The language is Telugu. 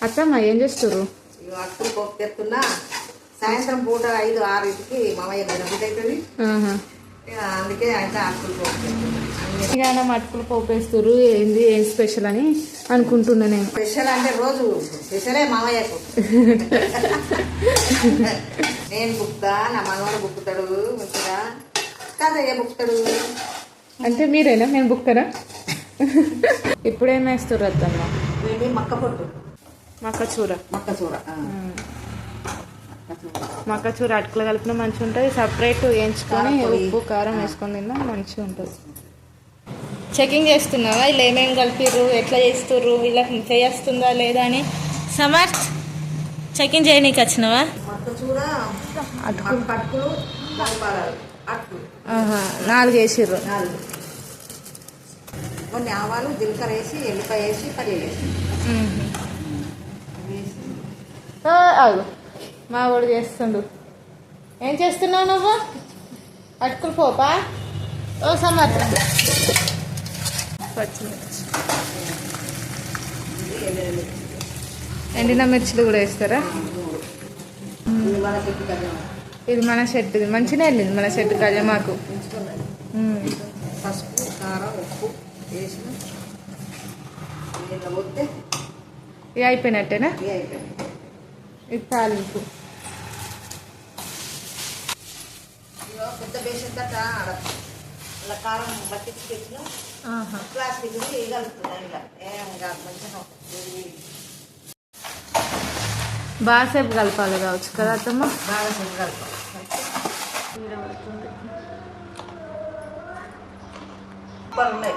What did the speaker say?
అత్తమ్మ ఏం చేస్తారు? అట్టులు పోపు తెస్తున్నా. సాయంత్రం పూట 5-6కి మామయ్య బిడ్డ అవుతుంది. అందుకే అయితే అట్టులు పోపు తెస్తున్నా. అటుకులు పోపు వేస్తారు. ఏంది ఏం స్పెషల్ అని అనుకుంటున్నా నేను. స్పెషల్ అంటే రోజు స్పెషలే మామయ్యకు. నేను బుక్తా, నా మనవాడు బుక్కుతాడు మంచిగా. కదా ఏ బుక్కుతాడు అంటే మీరేనా? నేను బుక్తారా? ఇప్పుడేం వేస్తారు అత్తమ్మ? మక్క పొట్టు, మక్కచూర. మక్కచూర అటుకులు కలిపిన మంచిగా ఉంటుంది. సపరేట్ వేయించుకొని ఉప్పు కారం వేసుకొని తిన్నా మంచిగా ఉంటుంది. చెకింగ్ చేస్తున్నావా? ఇలా ఏమేమి కలిపిర్రు, ఎట్లా చేస్తుర్రు, ఇలా చేస్తుందా లేదా అని సమర్థ్ చెకింగ్ చేయనీకి వచ్చినావా? అటుకులు 4 వేసిర్రు. కొన్ని ఆవాలు, జీలకర్ర వేసి, ఎల్లిపాయ వేసి, పల్లీలు వేసి. అవు మా వాడు చేస్తుండు. ఏం చేస్తున్నావు నువ్వు? అటుకులు పోపా? ఓ సమర్థ. పచ్చిమిర్చి, ఎండిన మిర్చిలు కూడా వేస్తారా? ఇది మన చెట్టుది. మంచిగా వెళ్ళింది మన చెట్టు కళ్యామాకు. పసుపు, కారం, ఉప్పు వేసి ఇవి అయిపోయినట్టేనా? ఇది తాలింపు. పెద్ద బేషన్ తట్ట అలా కారం బట్టించి తెచ్చిన ప్లాస్టిక్ కలుపుతుంది. ఏం కాదు, మంచిగా బాగాసేపు కలపాలి కావచ్చు కదా అత్తమ్మ? బాగాసేపు కలపాలి. సూపర్ ఉన్నాయి.